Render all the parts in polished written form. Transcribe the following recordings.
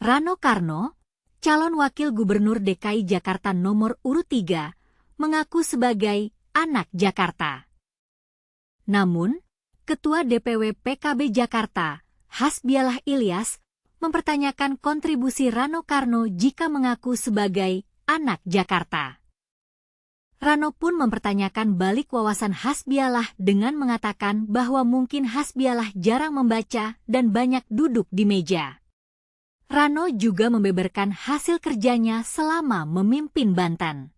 Rano Karno, calon wakil gubernur DKI Jakarta nomor urut 3, mengaku sebagai anak Jakarta. Namun, Ketua DPW PKB Jakarta, Hasbialah Ilyas, mempertanyakan kontribusi Rano Karno jika mengaku sebagai anak Jakarta. Rano pun mempertanyakan balik wawasan Hasbialah dengan mengatakan bahwa mungkin Hasbialah jarang membaca dan banyak duduk di meja. Rano juga membeberkan hasil kerjanya selama memimpin Banten.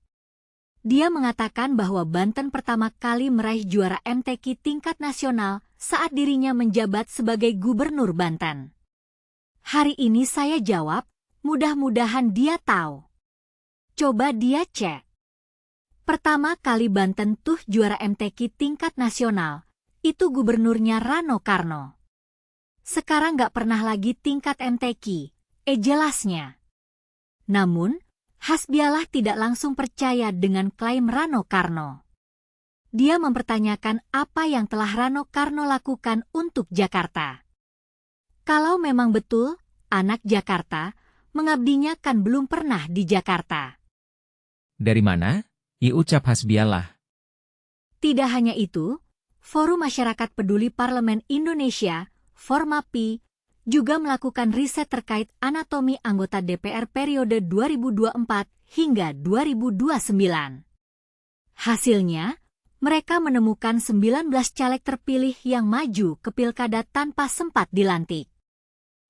Dia mengatakan bahwa Banten pertama kali meraih juara MTQ tingkat nasional saat dirinya menjabat sebagai gubernur Banten. Hari ini saya jawab, mudah-mudahan dia tahu. Coba dia cek. Pertama kali Banten tuh juara MTQ tingkat nasional, itu gubernurnya Rano Karno. Sekarang nggak pernah lagi tingkat MTQ, jelasnya. Namun, Hasbialah tidak langsung percaya dengan klaim Rano Karno. Dia mempertanyakan apa yang telah Rano Karno lakukan untuk Jakarta. Kalau memang betul, anak Jakarta, mengabdinya kan belum pernah di Jakarta. Dari mana? Ucap Hasbialah. Tidak hanya itu, Forum Masyarakat Peduli Parlemen Indonesia, Formapi, juga melakukan riset terkait anatomi anggota DPR periode 2024 hingga 2029. Hasilnya, mereka menemukan 19 caleg terpilih yang maju ke pilkada tanpa sempat dilantik.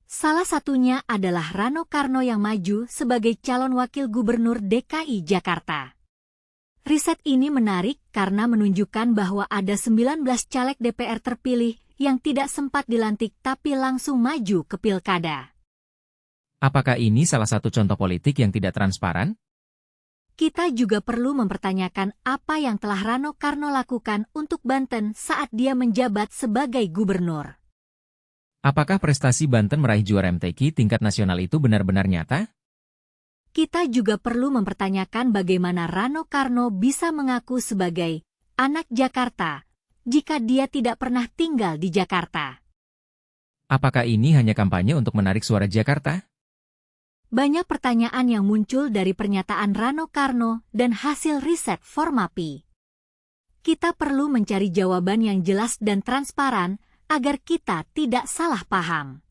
Salah satunya adalah Rano Karno yang maju sebagai calon wakil gubernur DKI Jakarta. Riset ini menarik karena menunjukkan bahwa ada 19 caleg DPR terpilih yang tidak sempat dilantik tapi langsung maju ke pilkada. Apakah ini salah satu contoh politik yang tidak transparan? Kita juga perlu mempertanyakan apa yang telah Rano Karno lakukan untuk Banten saat dia menjabat sebagai gubernur. Apakah prestasi Banten meraih juara MTQ tingkat nasional itu benar-benar nyata? Kita juga perlu mempertanyakan bagaimana Rano Karno bisa mengaku sebagai anak Jakarta jika dia tidak pernah tinggal di Jakarta. Apakah ini hanya kampanye untuk menarik suara Jakarta? Banyak pertanyaan yang muncul dari pernyataan Rano Karno dan hasil riset Formapi. Kita perlu mencari jawaban yang jelas dan transparan agar kita tidak salah paham.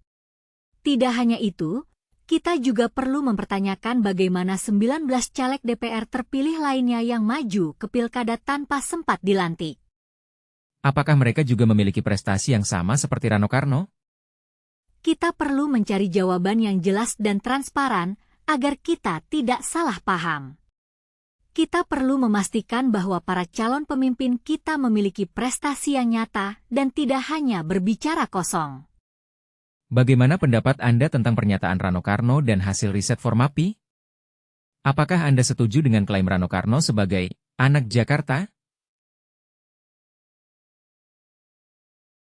Tidak hanya itu, kita juga perlu mempertanyakan bagaimana 19 caleg DPR terpilih lainnya yang maju ke pilkada tanpa sempat dilantik. Apakah mereka juga memiliki prestasi yang sama seperti Rano Karno? Kita perlu mencari jawaban yang jelas dan transparan agar kita tidak salah paham. Kita perlu memastikan bahwa para calon pemimpin kita memiliki prestasi yang nyata dan tidak hanya berbicara kosong. Bagaimana pendapat Anda tentang pernyataan Rano Karno dan hasil riset Formapi? Apakah Anda setuju dengan klaim Rano Karno sebagai anak Jakarta?